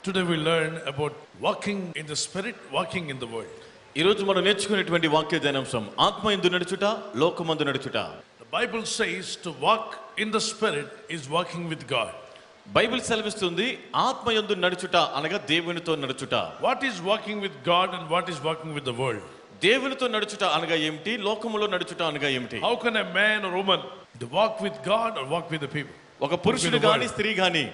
Today we learn about walking in the spirit, walking in the world. ఈ రోజు మనం నేర్చుకునేటువంటి వాక్య ధ్యానాంశం ఆత్మయందు నడుచుట, లోకమందు నడుచుట. The Bible says to walk in the spirit is walking with God. Bible సెలవిస్తుంది ఆత్మయందు నడుచుట అనగా దేవునితో నడుచుట. What is walking with God and what is walking with the world? దేవునితో నడుచుట అనగా ఏమిటి, లోకములో నడుచుట అనగా ఏమిటి? How can a man or woman to walk with God or walk with the people? ఒక పురుషుడు గాని స్త్రీ గాని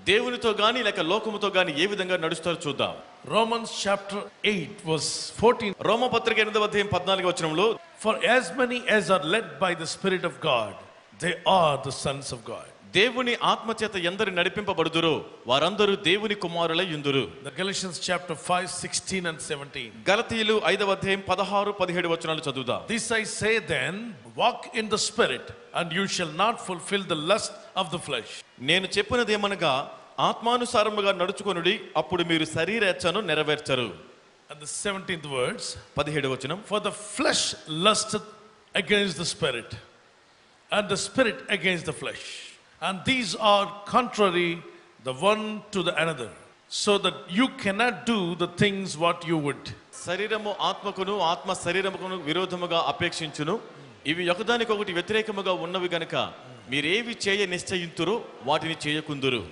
దేవునితో గాని లేక లోకముతో గాని ఏ విధంగా నడుస్తారో చూద్దాం. Romans chapter 8 verse 14. రోమపత్రిక 8వ అధ్యాయం 14వ వచనంలో, For as many as are led by the Spirit of God, they are the sons of God. దేవుని ఆత్మచేత ఎందరు నడిపింపబడుదురో వారందరూ దేవుని కుమారులై యుందురు. The Galatians chapter 5 16 and 17. గలతీయులు 5వ అధ్యాయం 16, 17 వచనాలు చదువుదాం. This I say then, walk in the spirit and you shall not fulfill the lust of the flesh. నేను చెప్పినదేమనగా ఆత్మానుసారముగా నడుచుకొనుడి, అప్పుడు మీరు శరీరేచ్ఛను నెరవేర్చరు. And the 17th words, 17వ వచనం, for the flesh lusteth against the spirit, and the spirit against the flesh. And these are contrary the one to the another, so that you cannot do the things what you would. శరీరము ఆత్మకును, ఆత్మ శరీరముకును విరోధముగా అపేక్షించును. ఇవి ఒకదానికొకటి వ్యతిరేకముగా ఉన్నవి గనుక మీరేవి చేయ నిశ్చయింతురో వాటిని చేయకుందురు.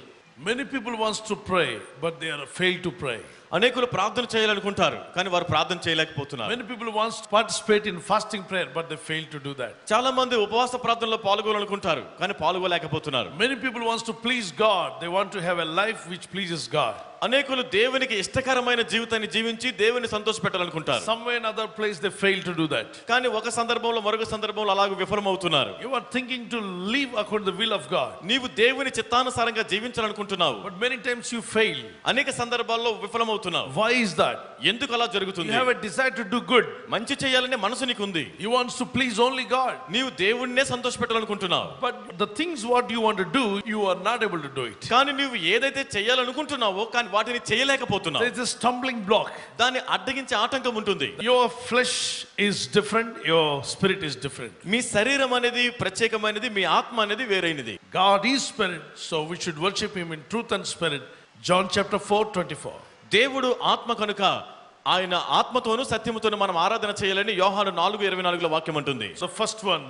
Many people wants to pray, but they are failed to pray. అనేకులు ప్రార్థన చేయాలనుకుంటారు కానీ వారు ప్రార్థన చేయలేకపోతున్నారు. Many people wants to participate in fasting prayer, but they fail to do that. చాలా మంది ఉపవాస ప్రార్థనలో పాల్గొనాలనుకుంటారు కానీ పాల్గొలేకపోతున్నారు. Many people wants to please God. They want to have a life which pleases God. అనేకులు దేవునికి ఇష్టకరమైన జీవితాన్ని జీవించి దేవుని సంతోషపెట్టాలనుకుంటారు. Somewhere in other place they fail to do that. కానీ ఒక సందర్భంలో మరొక సందర్భంలో అలాగ విఫలమవుతున్నారు. You are thinking to live according to the will of God, నీవు దేవుని చిత్తానుసారంగా జీవించాలనుకుంటున్నావు, but many times you fail. అనేక సందర్భాల్లో విఫలమవుతున్నావు. Why is that? ఎందుకు అలా జరుగుతుంది? You have a desire to do good. మంచి చేయాలనే మనసు నీకు ఉంది. You wants to please only God. నీవు దేవుణ్ణే సంతోషపెట్టాలనుకుంటున్నావు. But the things what you want to do, you are not able to do it. కానీ నువ్వు ఏదైతే చేయాలనుకుంటున్నావో కానీ వాటిని చేయలేకపోతున్నావు. There is a stumbling block. దాన్ని అడ్డగించే ఆటంకం ఉంటుంది. Your flesh is different, your spirit is different. మీ శరీరం అనేది ప్రత్యేకమైనది, మీ ఆత్మ అనేది వేరైనది. God is spirit, so we should worship him in truth and spirit. John chapter 4:24. దేవుడు ఆత్మ కనుక ఆయన ఆత్మతోను సత్యముతోను మనం ఆరాధన చేయాలని యోహాను 4:24 వాక్యం అంటుంది. So first one,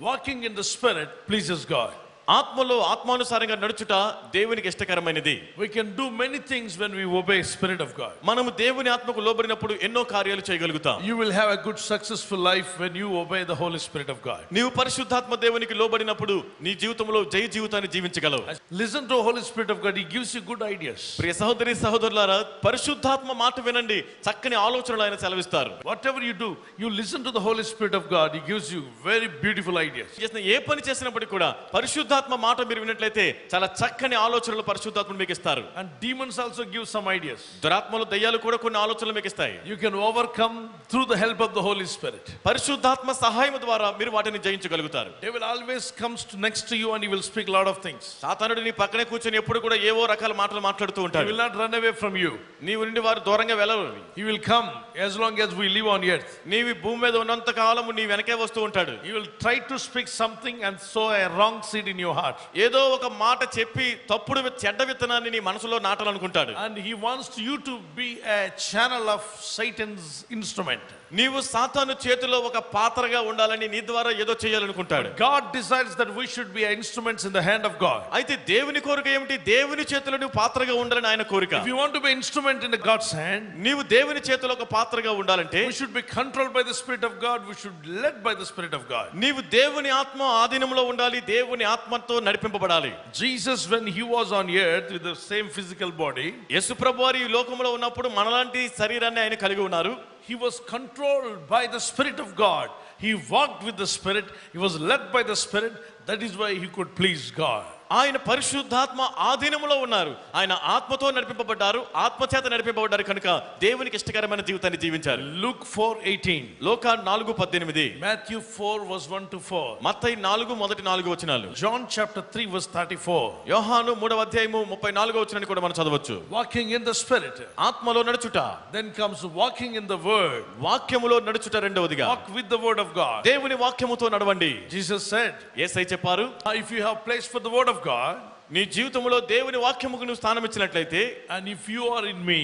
walking in the spirit pleases God. ఆత్మలో ఆత్మానుసారంగా నడుచుట దేవునికి ఇష్టకరమైనది. We can do many things when we obey spirit of God. మనము దేవుని ఆత్మకు లోబడినప్పుడు ఎన్నో కార్యాలు చేయగలుగుతాం. You will have a good successful life when you obey the Holy Spirit of God. నీవు పరిశుద్ధాత్మ దేవునికి లోబడినప్పుడు నీ జీవితంలో జయ జీవితాన్ని జీవించగలవు. Listen to the Holy Spirit of God, he gives you good ideas. ప్రియ సహోదరి సహోదరులారా, పరిశుద్ధాత్మ మాట వినండి, చక్కని ఆలోచనలు ఆయన సెలవిస్తారు. Whatever you do, you listen to the Holy Spirit of God, he gives you very beautiful ideas. ఏ పని చేసినప్పటికీ కూడా పరిశుద్ధాత్మ మాట మీరు విన్నట్లయితే చాలా చక్కని ఆలోచనలు పరిశుద్ధాత్మ మీకు ఇస్తారు. And demons also give some ideas. దురాత్మలు దయ్యాలు కూడా కొన్ని ఆలోచనలు మీకు ఇస్తాయి. You can overcome through the help of the Holy Spirit. పరిశుద్ధాత్మ సహాయం ద్వారా మీరు వాటిని జయించగలుగుతారు. Devil always comes next to you and he will speak a lot of things. సాతానుడు నీ పక్కనే కూర్చొని ఎప్పుడు కూడా ఏవో రకాల మాటలు మాట్లాడుతూ He ఉంటాడు. will not run away from you. నీవు నుండి వారు దూరంగా వెళ్ళరు. He will come as long as we live on earth. నీవు భూమి మీద ఉన్నంత కాలము నీ వెనకే వస్తూ ఉంటాడు. He will try to speak something and sow a wrong seed in your heart. ఏదో ఒక మాట చెప్పి తప్పుడు చెడ్డ విత్తనాన్ని నీ మనసులో నాటాలనుకుంటాడు. And he wants you to be a channel of Satan's instrument. నీవు సాతాను చేతిలో ఒక పాత్రగా ఉండాలని నీ ద్వారా ఏదో చేయాలనుకుంటాడు. God desires that we should be instruments in the hand of God. అయితే దేవుని కోరిక ఏమిటి? దేవుని చేతిలో నువ్వు పాత్రగా ఉండాలని ఆయన కోరిక. If you want to be instrument in God's hand, నీవు దేవుని చేతిలో ఒక పాత్రగా ఉండాలంటే we should be controlled by the Spirit of God. We should be led by the Spirit of God. నీవు దేవుని ఆత్మ ఆధీనంలో ఉండాలి, దేవుని ఆత్మతో నడిపింపబడాలి. Jesus, when he was on earth with the same physical body, యేసు ప్రభువారు ఈ లోకంలో ఉన్నప్పుడు మనలాంటి శరీరాన్ని ఆయన కలిగి ఉన్నారు. he was controlled by the Spirit of God. He walked with the Spirit. He was led by the Spirit. That is why he could please God. ఆయన పరిశుద్ధాత్మ ఆధీనములో ఉన్నారు. ఆయన ఆత్మతో నడిపింపబడ్డారు, ఆత్మచేత నడిపింపబడ్డారు కనుక దేవునికి ఇష్టకరమైన జీవితాన్ని జీవించారు. Luke 4:18. Lokah 4:18, Matthew 4 verse 1 to 4. మత్తయి 4 మొదటి 4 వచనాలు, John chapter 3 verse 34. యోహాను 3వ అధ్యాయము 34వ వచనాన్ని కూడా మనం చదవచ్చు. Walking in the Spirit. ఆత్మలో నడుచుట. Then comes walking in the Word. వాక్యములో నడుచుట రెండవదిగా. Walk with the Word of God. దేవుని వాక్యముతో నడవండి. Jesus said, యేసయ్య చెప్పారు, if you have place for the Word of God, నీ జీవితంలో దేవుని వాక్యముకు నువ్వు స్థానం ఇచ్చినట్లయితే, and if you are in me,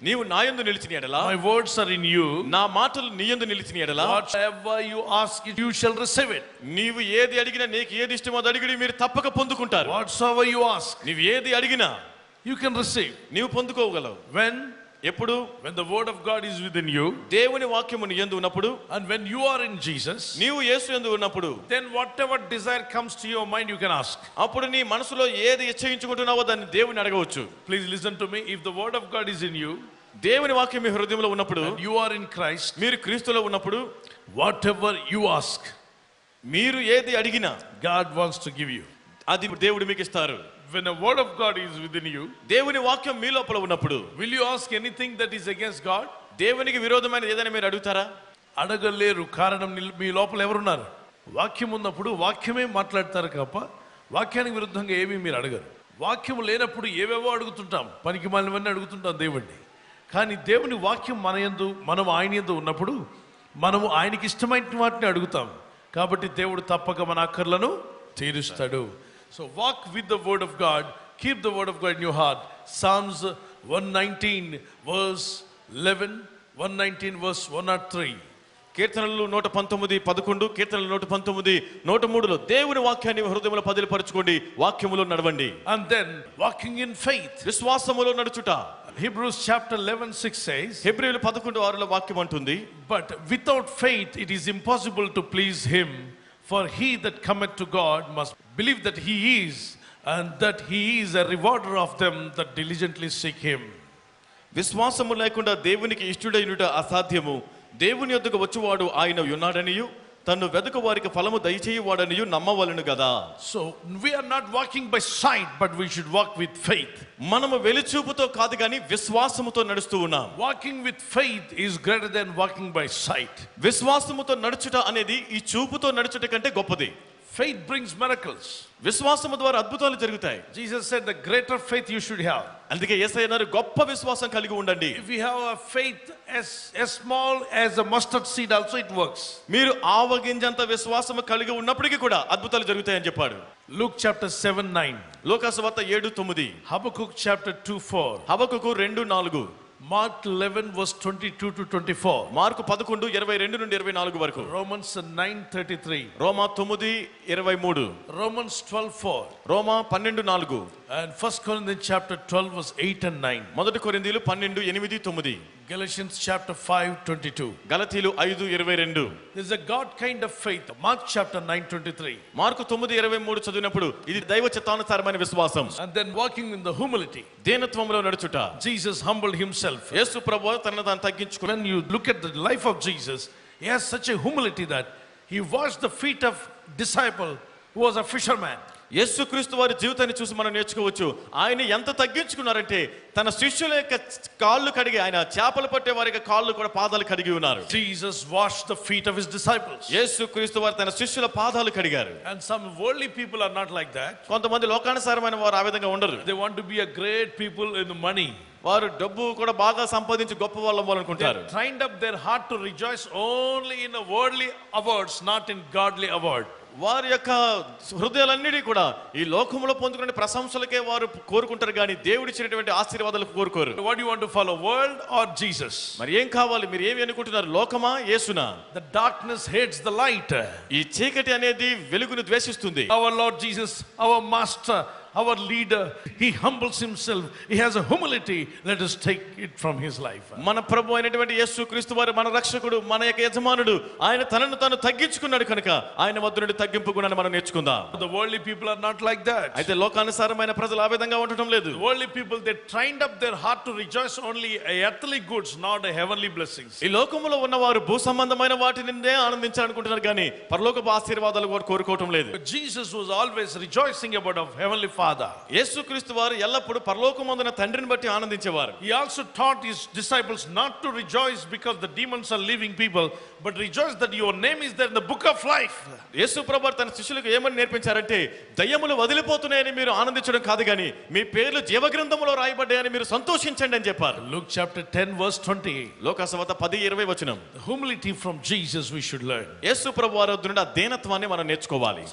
నీవు నా యందు నిలిచిన ఎడల, my words are in you, నా మాటలు నీ యందు నిలిచిన ఎడల, whatever you ask you shall receive it. నీవు ఏది అడిగినా, నీకు ఏది ఇష్టమో అది అడిగి మీరు తప్పక పొందుకుంటారు. Whatsoever you ask, నీవు ఏది అడిగినా you can receive. నీవు పొందుకోగలవు. When? ఎప్పుడు? When the word of God is within you, దేవుని వాక్యము నీ యందు ఉన్నప్పుడు, and when you are in Jesus, నీవు యేసు యందు ఉన్నప్పుడు, then whatever desire comes to your mind you can ask. అప్పుడు నీ మనసులో ఏది ఇచ్ఛయించుకుంటున్నావో దాన్ని దేవుని అడగవచ్చు. Please listen to me. If the word of God is in you, దేవుని వాక్యం మీ హృదయంలో ఉన్నప్పుడు, and you are in Christ, మీరు క్రీస్తులో ఉన్నప్పుడు, whatever you ask, మీరు ఏది అడిగినా God wants to give you. అది దేవుడు మీకు ఇస్తారు. When a word of God is within you, దేవుని వాక్యం మీ లోపల ఉన్నప్పుడు, will you ask anything that is against God? దేవునికి విరోధమైన ఏదైనా మీరు అడుగుతారా? అడగలేరు. కారణం మీ లోపల ఎవరున్నారు? వాక్యం ఉన్నప్పుడు వాక్యమే మాట్లాడతారు తప్ప వాక్యానికి విరుద్ధంగా ఏమీ మీరు అడగరు. వాక్యం లేనప్పుడు ఏవేవో అడుగుతుంటాం, పనికి మాలినవన్నీ అడుగుతుంటాం దేవుణ్ణి. కానీ దేవుని వాక్యం మనం ఆయన యందు ఉన్నప్పుడు మనము ఆయనకి ఇష్టమైన వాటిని అడుగుతాం. కాబట్టి దేవుడు తప్పక మన అక్కర్లను తీరుస్తాడు. So walk with the word of God. Keep the word of God in your heart. Psalms 119 verse 11, 119 verse 103. కీర్తనలు 119:11, కీర్తనలు 119:103లో దేవుని వాక్యాన్ని హృదయంలో పదిలపరచుకోండి, వాక్యములో నడవండి. And then walking in faith. విశ్వాసములో నడుచుట. Hebrews chapter 11:6 says, హెబ్రీయులు 11:6లో వాక్యం అంటుంది, but without faith it is impossible to please him. For he that cometh to God must believe that he is, and that he is a rewarder of them that diligently seek him. విశ్వాసము లేకుండా దేవునికి ఇష్టుడైనట అసాధ్యము. దేవుని యొద్దకు వచ్చువాడు ఆయన ఉన్నాడనియు, తన్ను వెదకు వారికి ఫలము దయచేయువాడనియు నమ్మవలెను గదా. So we are not walking by sight, but we should walk with faith. మనము వెలిచూపుతో కాదు గాని విశ్వాసముతో నడుస్తూ ఉన్నాం. Walking with faith is greater than walking by sight. విశ్వాసముతో నడుచుట అనేది ఈ చూపుతో నడుచుట కంటే గొప్పది. Faith brings miracles. విశ్వాసము ద్వారా అద్భుతాలు జరుగుతాయి. Jesus said the greater faith you should have. అందుకే యేసయ్య అన్నారు, గొప్ప విశ్వాసం కలిగి ఉండండి. If you have a faith as small as a mustard seed also it works. మీరు ఆవగింజంత విశ్వాసము కలిగి ఉన్నప్పటికీ కూడా అద్భుతాలు జరుగుతాయని చెప్పాడు. Luke chapter 7:9. లోకాసువార్త 7:9. Habakkuk chapter 2:4. హబక్కూకు 2:4. Mark 11 verse 22 to 24. Mark 11:22 నుండి 24 వరకు. Romans 9:33. Roma 9:23. Romans 12:4. Roma 12:4. And 1 Corinthians chapter 12 verse 8 and 9. మొదటి కొరింథీయులు 12:8-9. Galatians chapter 5:22. గలతీయులు 5:22. This is a God kind of faith. Mark chapter 9:23. Mark 9:23 చదివినప్పుడు ఇది దైవ చిత్తానుసారమైన విశ్వాసం. And then walking in the humility. దీనత్వములో నడుచుట. Jesus humbled himself. యేసు ప్రభువు తనను తాను తగ్గించుకుని. When you look at the life of Jesus, he has such a humility that he washed the feet of disciple who was a fisherman. యేసుక్రీస్తు వారి జీవితాన్ని చూసి మనం నేర్చుకోవచ్చు. ఆయన ఎంత తగ్గించుకున్నారంటే తన శిష్యుల యొక్క కాళ్ళు కడిగి, ఆయన చేపలు పట్టే వారి యొక్క కాళ్ళు కూడా పాదాలు కడిగి ఉన్నారు. Jesus washed the feet of his disciples. యేసుక్రీస్తు వారు తన శిష్యుల పాదాలు కడిగారు. And some worldly people are not like that. కొంతమంది లోకానుసారమైన వారు ఆ విధంగా ఉండరు. They want to be a great people in the money. వారు డబ్బు కూడా బాగా సంపాదించి గొప్ప వాళ్ళు అవ్వాలనుకుంటారు. They trained up their heart to rejoice only in the worldly awards, not in godly award. వారి యొక్క హృదయాలన్నిటి కూడా ఈ లోకంలో పొందుకునే ప్రశంసలకే వారు కోరుకుంటారు కానీ దేవుడిచ్చినటువంటి ఆశీర్వాదాలకు కోరుకోరు. What do you want to follow, world or Jesus? మరి ఏం కావాలి, మీరు ఏమి అనుకుంటున్నారు, లోకమా యేసునా? The darkness hates the light. ఈ చీకటి అనేది వెలుగును ద్వేషిస్తుంది. Our Lord Jesus, our master, our leader, he humbles himself. He has a humility. Let us take it from his life. మన ప్రభు అయినటువంటి యేసుక్రీస్తు వారు మన రక్షకుడు, మన యొక్క యజమానుడు. ఆయన తనను తాను తగ్గించుకున్నాడు కనుక ఆయన వద్ద నుండి తగ్గింపు గుణాన్ని మనం నేర్చుకుందాం. The worldly people are not like that. అయితే లోకానుసారమైన ప్రజలు ఆ విధంగా ఉండటం లేదు. The worldly people, they trained up their heart to rejoice only earthly goods, not heavenly blessings. ఈ లోకములో ఉన్నవారు భూ సంబంధమైన వాటినే ఆనందించాలనుకుంటున్నారు కానీ పరలోకపు ఆశీర్వాదాలు వారు కోరుకోవటం లేదు. But Jesus was always rejoicing about of heavenly Father. యేసుక్రీస్తు వారు ఎల్లప్పుడూ పరలోకమందున తండ్రిని బట్టి ఆనందించేవారు. He also taught his disciples not to rejoice because the demons are leaving people, but rejoice that your name is there in the book of life. యేసు ప్రభువు తన శిష్యులకు ఏమని నేర్పించారంటే, దయ్యములు వదిలిపోతున్నాయని మీరు ఆనందించడం కాదు కానీ మీ పేర్లు జీవగ్రంథములో రాయబడ్డాయని మీరు సంతోషించండి అని చెప్పారు. Luke chapter 10 verse 20. లోకాసువార్త 10:20 వచనం. The humility from Jesus we should learn. యేసు ప్రభువు వారి నుండి ఆ దీనత్వాన్ని మనం నేర్చుకోవాలి.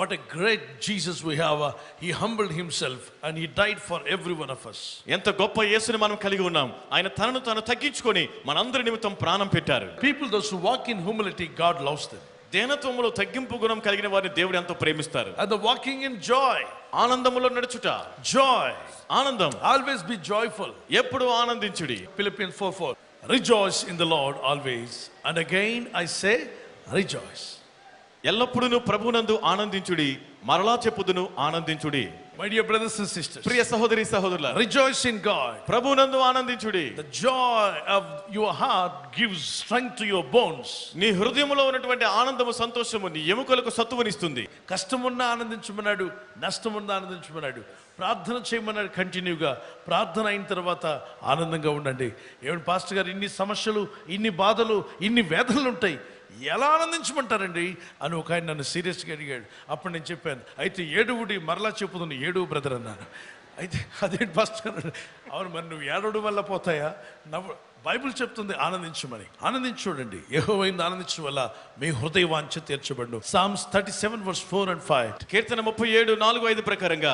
What a great Jesus we have. He humbled humbled himself and he died for every one of us. ఎంత గొప్ప యేసుని మనం కలిగి ఉన్నాం. ఆయన తనను తాను తగ్గించుకొని మనందరి నిమిత్తం ప్రాణం పెట్టారు. People those who walk in humility, God loves them. దేనత్వములో తగ్గింపు గుణం కలిగిన వారిని దేవుడు ఎంతో ప్రేమిస్తారు. And the walking in joy, ఆనందములో నడుచుట, joy, ఆనందం, always be joyful. ఎప్పుడు ఆనందించుడి. Philippians 4:4, rejoice in the Lord always, and again I say rejoice. ఎల్లప్పుడూ ప్రభువునందు ఆనందించుడి, మరలా చెప్పుదును ఆనందించుడి. My dear brothers and sisters, ప్రియ సహోదరి సహోదరులారా, rejoice in God. ప్రభువునందు ఆనందించుడి. The joy of your heart gives strength to your bones. నీ హృదయములో ఉన్నటువంటి ఆనందము, సంతోషము నీ ఎముకలకు సత్తువనిస్తుంది. కష్టమున్నా ఆనందించమన్నాడు, నష్టమున్నా ఆనందించమన్నాడు, ప్రార్థన చేయమన్నాడు. కంటిన్యూగా ప్రార్థన అయిన తర్వాత ఆనందంగా ఉండండి. ఏమంటే పాస్టర్ గారు, ఇన్ని సమస్యలు, ఇన్ని బాధలు, ఇన్ని వేదనలు ఉంటాయి, ఎలా ఆనందించమంటారండి అని ఒక ఆయన నన్ను సీరియస్గా అడిగాడు. అప్పుడు నేను చెప్పాను, అయితే ఏడువుడి, మరలా చెప్పుదును ఏడువు బ్రదర్ అన్నాను. అయితే అదేంటి పాస్టర్ గారు, అవును మరి నువ్వు ఏడవడం వల్ల పోతాయా? బైబిల్ చెప్తుంది ఆనందించమని. ఆనందించి చూడండి, యెహోవాయందు ఆనందించడం వల్ల మీ హృదయ వాంఛ తీర్చబడును. Psalms 37:4-5, కీర్తన 37:4-5 ప్రకారంగా,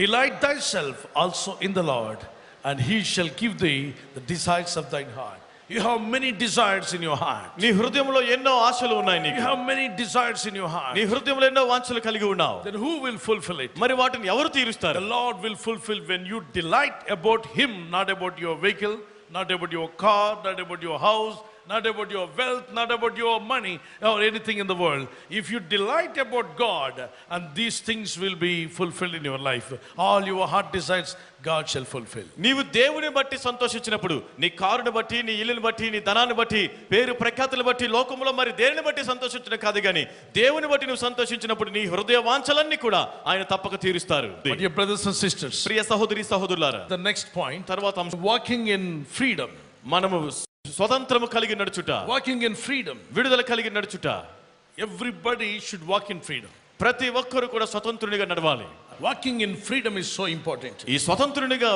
delight thyself also in the Lord, and he shall give thee the desires of thine heart. You have many desires in your heart. నీ హృదయంలో ఎన్నో ఆశలు ఉన్నాయి నీకు. You have many desires in your heart. నీ హృదయంలో ఎన్నో వాంఛలు కలిగి ఉన్నావు. Then who will fulfill it? మరి వాటిని ఎవరు తీరుస్తారు? The Lord will fulfill when you delight about him, not about your vehicle, not about your car, not about your house, not about your wealth, not about your money or anything in the world. If you delight about God, and these things will be fulfilled in your life. All your heart desires, God shall fulfill. నీవు దేవుని బట్టి సంతోషించినప్పుడు, నీ కారుని బట్టి, నీ ఇల్లుని బట్టి, నీ ధనాన్ని బట్టి, పేరు ప్రఖ్యాతులు బట్టి, లోకంలో మరి దేనిని బట్టి సంతోషించడం కాదు కానీ దేవుని బట్టి నువ్వు సంతోషించినప్పుడు నీ హృదయ వాంఛలన్నీ కూడా ఆయన తప్పక తీరుస్తారు. But your brothers and sisters, ప్రియ సహోదరి సహోదరులారా, the next point, తర్వాత walking in freedom. మనము స్వతంత్రము కలిగి నడుచుట, Walking in freedom. విడుదల కలిగి నడుచుట. Everybody should walk in freedom. ప్రతి ఒక్కరు కూడా స్వతంత్రునిగా నడవాలి. Walking in freedom is so important. ఈ స్వతంత్రునిగా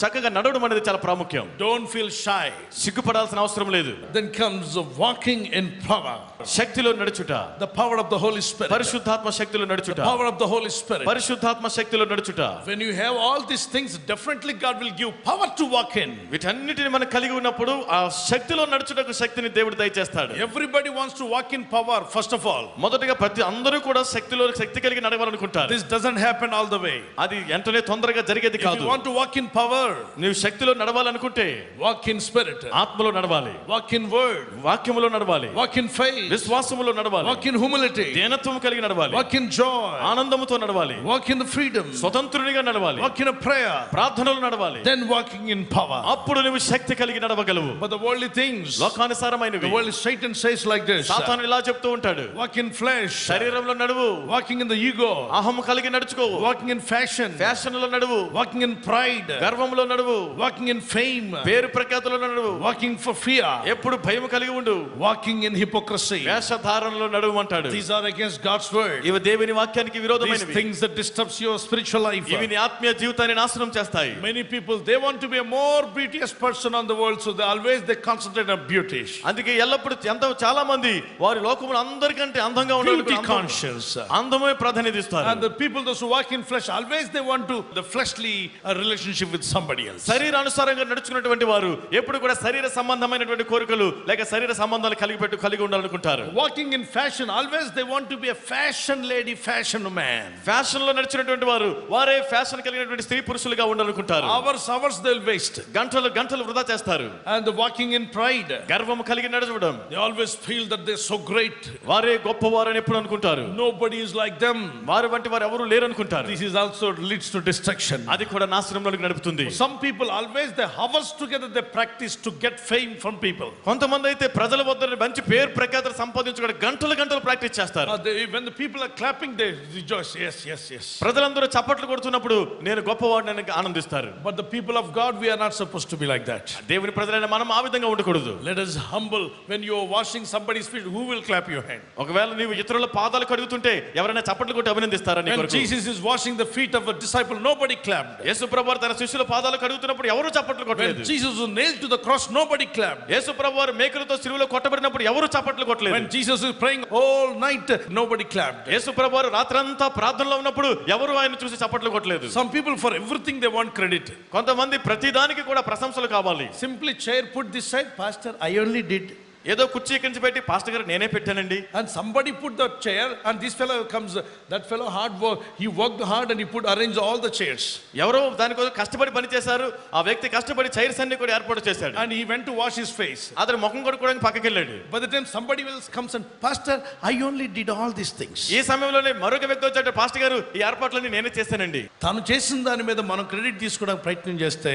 చక్కగా నడవడం అనేది చాలా ప్రాముఖ్యం. Don't feel shy. సిగ్గుపడాల్సిన అవసరం లేదు. Then comes walking in power. శక్తిలో నడుచుట, The power of the Holy Spirit. పరిశుద్ధాత్మ శక్తిలో నడుచుట, The power of the Holy Spirit. పరిశుద్ధాత్మ శక్తిలో నడుచుట. When you have all these things, definitely God will give power to walk in. వీటన్నిటిని మనం కలిగి ఉన్నప్పుడు ఆ శక్తిలో నడుచుటకు శక్తిని దేవుడు దయచేస్తాడు. Everybody wants to walk in power, first of all. మొదటగా ప్రతి అందరూ కూడా శక్తి కలిగి నడవాలనుకుంటారు. This doesn't happen all the way. అది వెంటనే తొందరగా జరిగేది If కాదు. you want to walk in power, నీవు శక్తిలో నడవాలనుకుంటే walk in spirit, ఆత్మలో నడవాలి, walk in word, వాక్యములో నడవాలి, walk in faith, విశ్వాసములో నడవాలి, walk in humility, దీనత్వము కలిగి నడవాలి, walk in joy, ఆనందముతో నడవాలి, walk in the freedom, స్వతంత్రునిగా నడవాలి, walk in a prayer, ప్రార్థనలో నడవాలి. then walking in power. అప్పుడు నువ్వు శక్తి కలిగి నడవగలవు. But the worldly things, లోకానుసారమైనవి, the world, Satan says like this, సాతాను ఇలా చెప్తూ ఉంటాడు, walk in flesh, శరీరంలో నడువు, walking in the ego, అహము కలిగి నడుచుకో, walking in fashion, ఫ్యాషన్ లో నడువు, walking in pride, గర్వంలో నడువు, walking in fame, పేరు ప్రఖ్యాతులలో నడువు, walking for fear, ఎప్పుడు భయం కలిగి ఉండు, walking in hypocrisy. వేషధారణలో నడువు అంటాడు. These are against God's word. ఇవి దేవుని వాక్యానికి These విరోధమైనవి. things that disturbs your spiritual life. ఇవి నీ ఆత్మీయ జీవితాన్ని నాశనం చేస్తాయి. Many people, they want to be a more beauteous person on the world, so they concentrate on beauty. అందుకే ఎల్లప్పుడు చాలా మంది వారి లోకములో అందరికంటే అందంగా Beauty ఉండాలి, conscious. అందమే ప్రాధాన్యత ఇస్తారు. And the people those who walk in flesh, always they want to the fleshly relationship with somebody else. శరీరానుసారంగా నడుచుకున్నటువంటి వారు ఎప్పుడు కూడా శరీర సంబంధమైనటువంటి కోరికలు లేక శరీర సంబంధాలు కలిగి ఉండాలనుకుంటారు. Walking in fashion, always they want to be a fashion lady, fashion man. Fashion లో నడిచినటువంటి వారే ఫ్యాషన్ కలిగినటువంటి స్త్రీ పురుషులుగా ఉండాలనుకుంటారు. Hours they'll waste. గంటలు వృధా చేస్తారు. And the walking in pride, గర్వం కలిగి నడవడం, they always feel that they're so great. వారే గొప్పవారని ఎప్పుడు అనుకుంటారు. Nobody is like them. వారి వంటి వారు ఎవరు లేరు అనుకుంటారు. This is also leads to destruction. అది కూడా నాశనంలోకి నడుపుతుంది. Some people always they hovers together, they practice to get fame from people. కొంతమంది అయితే ప్రజల వద్ద మంచి పేరు ప్రఖ్యాతులు సంపాదించుకోవడానికి గంటలు ప్రాక్టీస్ చేస్తారు. When the people are clapping, they rejoice. Yes. ప్రజలందరూ చప్పట్లు కొడుతున్నప్పుడు నేను గొప్పవాడిని ఆనందిస్తారు. But the people of God, we are not supposed to be like that. దేవుని ప్రజలైన మనం ఆ విధంగా ఉండకూడదు. Let us humble. When you are washing somebody's feet, who will clap your hand? ఒకవేళ నీవు ఇతరుల పాదాలు కడుగుతుంటే ఎవరైనా చప్పట్లు కొట్టి అభినందిస్తారా నీ When కొరకు? Jesus is washing the feet of a disciple, nobody clapped. యేసు ప్రభువారు తన శిష్యుల పాదాలు కడుగుతున్నప్పుడు ఎవరు చప్పట్లు When కొట్టలేదు. Jesus was nailed to the cross, nobody clapped. యేసు ప్రభువారు మేకులతో సిలువలో కొట్టబడినప్పుడు ఎవరు చప్పట్లు కొట్టలేదు. When Jesus was praying all night, nobody clapped. యేసు ప్రభువారు రాత్రంతా ప్రార్థనలో ఉన్నప్పుడు ఎవరు ఆయన చూసి చప్పట్లు కొట్టలేదు. Some people, for everything they want credit. కొంతమంది ప్రతిదానికి కూడా ప్రశంసలు కావాలి. Simply chair put this side, pastor, I only did. ఏదో కుర్చీ ఎక్కించి పెట్టి పాస్టర్ గారు నేనే పెట్టానండి. And somebody put the chair, and this fellow comes, that fellow hard work, he worked hard and he put arranged all the chairs. ఎవరో దానికోసం కష్టపడి పని చేశారు. ఆ వ్యక్తి కష్టపడి చైర్స్ అన్ని కూడా ఏర్పాటు చేశాడు. And he went to wash his face. అతను ముఖం కడుక్కోవడానికి పక్కకి వెళ్ళాడు. By the time somebody else comes and, pastor, I only did all these things. ఈ సమయంలోనే మరొక వ్యక్తి వచ్చాడు, పాస్టర్ గారు ఈ ఏర్పాట్లన్నీ నేనే చేశానండి. తాను చేసిన దాని మీద మనం క్రెడిట్ తీసుకోవడానికి ప్రయత్నం చేస్తే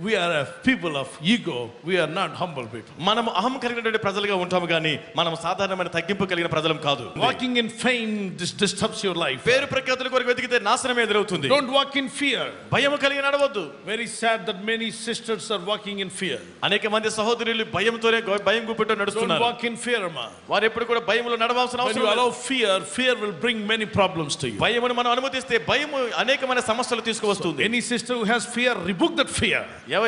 we are a people of ego, we are not humble people. మనం అహం కలిగినటువంటి ప్రజలుగా ఉంటాము కానీ మనం సాధారణమైన తగ్గింపు కలిగిన ప్రజలం కాదు. Walking in fame disturbs your life. పేరు ప్రఖ్యాతుల కొరకు వెతికితే నాశనం ఎదురవుతుంది. Don't walk in fear. భయం కలిగి నడవద్దు. Very sad that many sisters are walking in fear. అనేక మంది సహోదరులు భయంతోనే భయం గుప్పితో Don't నడుస్తున్నారు. walk in fear, ma. వారు ఎప్పుడు కూడా భయంలో నడవాల్సిన When అవసరం you లేదు. allow fear, fear will bring many problems to you. భయమును మనం అనుమతిస్తే భయము అనేకమైన సమస్యలు తీసుకువస్తుంది. Any sister who has fear, rebuke that fear.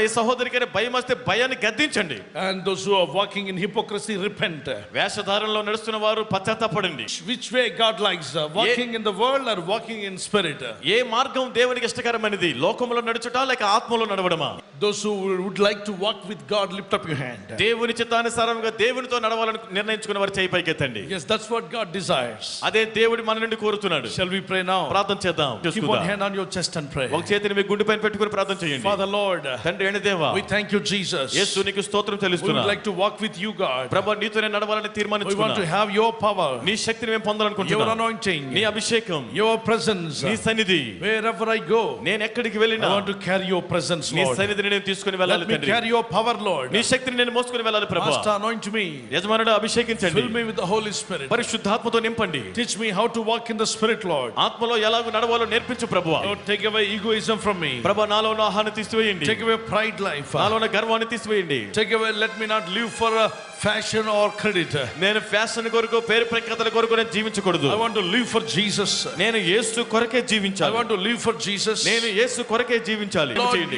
ఏ సహోదరికైనా భయం వస్తే భయాన్ని గద్దించండి. And those who are walking in hypocrisy, repent. వేషధారణలో నడుస్తున్న వారు పశ్చాత్తాపడండి. Which way God likes, walking in the world or walking in spirit? ఏ మార్గం దేవునికి ఇష్టకరమైనది, లోకములో నడుచుట లేక ఆత్మలో నడవడమా? Those who would like to walk with God, lift up your hand. దేవుని చిత్తానుసారంగా దేవునితో నడవాలని నిర్ణయించుకున్న వారు చేయి పైకెత్తండి. Yes, that's what God desires. అదే దేవుడు మన నుండి కోరుతున్నాడు. Shall we pray now? ప్రార్థన చేద్దాం. Keep one hand on your chest and pray. ఒక చేతిని మీ గుండె పైన పెట్టుకొని ప్రార్థన చేయండి. Father Lord, తండ్రి అయిన దేవా, we thank you, Jesus. యేసు నీకు స్తోత్రం We would చెల్లిస్తున్నాను. like to walk with you, God. ప్రభువా నీతోనే నడవాలని We want to తీర్మానించుకున్నాను. have your power, నీ శక్తిని మేము your పొందాలనుకుంటున్నాను. anointing, నీ అభిషేకం, your presence. నీ సన్నిధి. Wherever I go, నేను ఎక్కడికి I వెళ్ళినా want to carry your presence, నీ Lord. సన్నిధిని నేను తీసుకుని వెళ్ళాలి Let me తండ్రి. carry your power, Lord. నీ శక్తిని నేను మోసుకుని వెళ్ళాలి ప్రభువా. Master, anoint me. యజమానుడు అభిషేకించండి. Fill me with the Holy Spirit. పరిశుద్ధాత్మతో నింపండి. Teach me how to walk in the Spirit, Lord. ఆత్మలో ఎలాగో నడవాలో నేర్పించు ప్రభువా. Lord, take away egoism from me. ప్రభువా నాలో ఉన్న అహాన్ని తీసివేయండి. Take away pride life. నాలో ఉన్న గర్వాన్ని తీసివేయండి. Take away, let me not live for a fashion or credit. నేను ఫ్యాషన్ కొరకు పేరు ప్రఖ్యాతల కొరకు నేను జీవించకూడదు. I want to live for Jesus. నేను యేసు కొరకే I జీవించాలి. want to live for Jesus. నేను యేసు కొరకే జీవించాలి. Lord, చేయండి.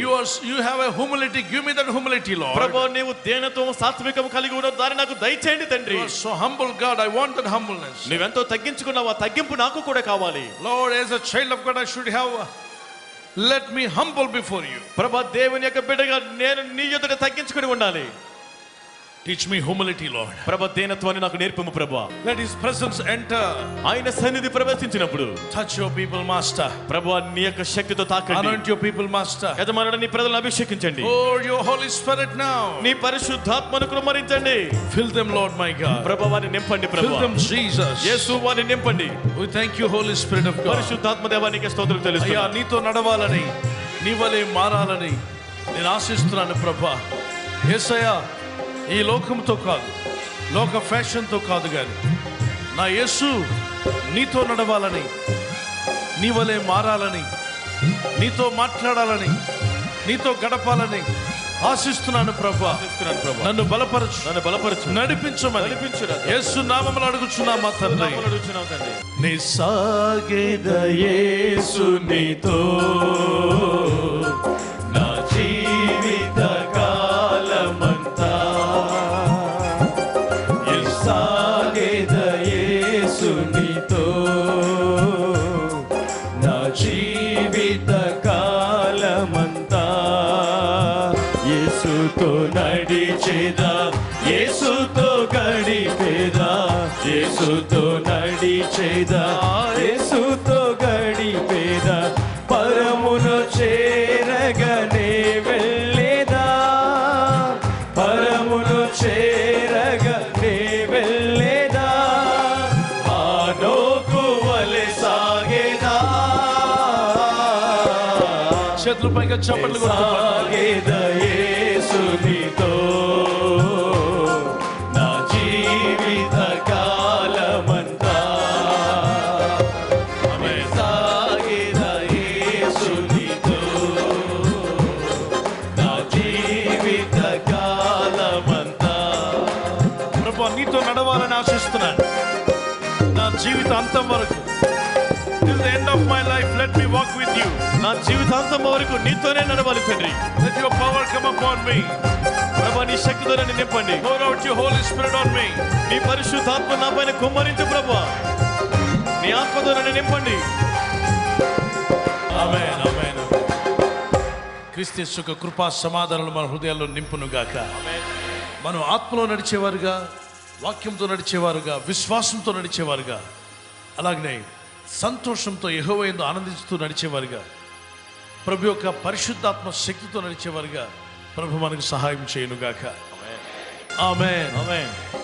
you have a humility. Give me that humility, Lord. ప్రభువా నీవు దేనత్వం సాత్వికం కలిగి ఉన్న దాన్ని నాకు దయచేయండి తండ్రి. You are so humble, God. I want that humbleness. నువ్వెంతో తగ్గించుకున్నావు, ఆ తగ్గింపు నాకు కూడా కావాలి. Lord, as a child of God, I should have. Let me humble before you. ప్రభువా దేవుని యొక్క బిడ్డగా నేను నీ ఎదుట తగ్గించుకుని ఉండాలి. Teach me humility, Lord. ప్రభువా దేనత్వాన్ని నాకు నేర్పము ప్రభువా. Let His presence enter. ఆయన సన్నిధి ప్రవేశించినప్పుడు Touch your people, Master. ప్రభువా నీ యొక్క శక్తితో తాకండి. Anoint your people, Master. యజమానుడు నీ ప్రజలను అభిషేకించండి. Pour your Holy Spirit now. నీ పరిశుద్ధాత్మను కుమ్మరించండి. Fill them, Lord, my God. ప్రభువాని నింపండి Fill ప్రభువా. them, Jesus. యేసు వారిని నింపండి. We thank you, Holy Spirit of God. పరిశుద్ధాత్మ దేవానికి స్తోత్రం అయ్యా, చెల్లిస్తున్నాను. నీతో నడవాలని, నీ వలె మారాలని నేను ఆశిస్తున్నాను ప్రభా. యేసయ్యా, ఈ లోకంతో కాదు, లోక ఫ్యాషన్తో కాదు, కానీ నా యేసు నీతో నడవాలని, నీ వలె మారాలని, నీతో మాట్లాడాలని, నీతో గడపాలని ఆశిస్తున్నాను ప్రభా. నన్ను బలపరచు, నన్ను బలపరచు, నడిపించమని నడిపించు రాజా. యేసు నామములో అడుగుచున్నామా తండ్రి. నామములో అడుగుచున్నాము తండ్రి. నీ సాగేద యేసు నీతో నా జీవిత కాలమంతా. నీ సాగేద యేసు నీతో నా జీవిత కాలమంతా. యేసుతో నడిచేదా, యేసుతో గడిపేదా, యేసుతో నడిచేదా, యేసుతో గడిపేదా, పరమును చేరగనే వెళ్ళేదా, పరమును చేరగనే వెళ్ళేదా, ఆనోకు వలె సాగేదా. చేతులు పైగా చప్పట్లు సాగేదా యేసు నీతో నా జీవిత కాలమంతా. సాగేదా యేసు నీతో నా జీవిత కాలమంతా. ప్రభువా, నీతో నడవాలని ఆశిస్తున్నాను. నా జీవిత అంతం వరకు, till the end of my life, let me జీవితాంతం వరకు నీతోనే నడవాలి తండ్రి. Let your power come upon me. ప్రభా నీ శక్తితో నన్ను నింపండి. Pour out your Holy Spirit on me. నీ పరిశుద్ధాత్మ నా పైన కుమ్మరించు ప్రభా. నీ ఆత్మతో నన్ను నింపండి. ఆమేన్ ఆమేన్. క్రీస్తు యేసు యొక్క కృపా సమాధానాలు మన హృదయాల్లో నింపును గాక. మనం ఆత్మలో నడిచేవారుగా, వాక్యంతో నడిచేవారుగా, విశ్వాసంతో నడిచేవారుగా, అలాగనే సంతోషంతో యెహోవా యందు ఆనందిస్తూ నడిచేవారుగా, ప్రభు యొక్క పరిశుద్ధాత్మ శక్తితో నడిచేవారుగా ప్రభు మనకు సహాయం చేయనుగాక. ఆమేన్ ఆమేన్.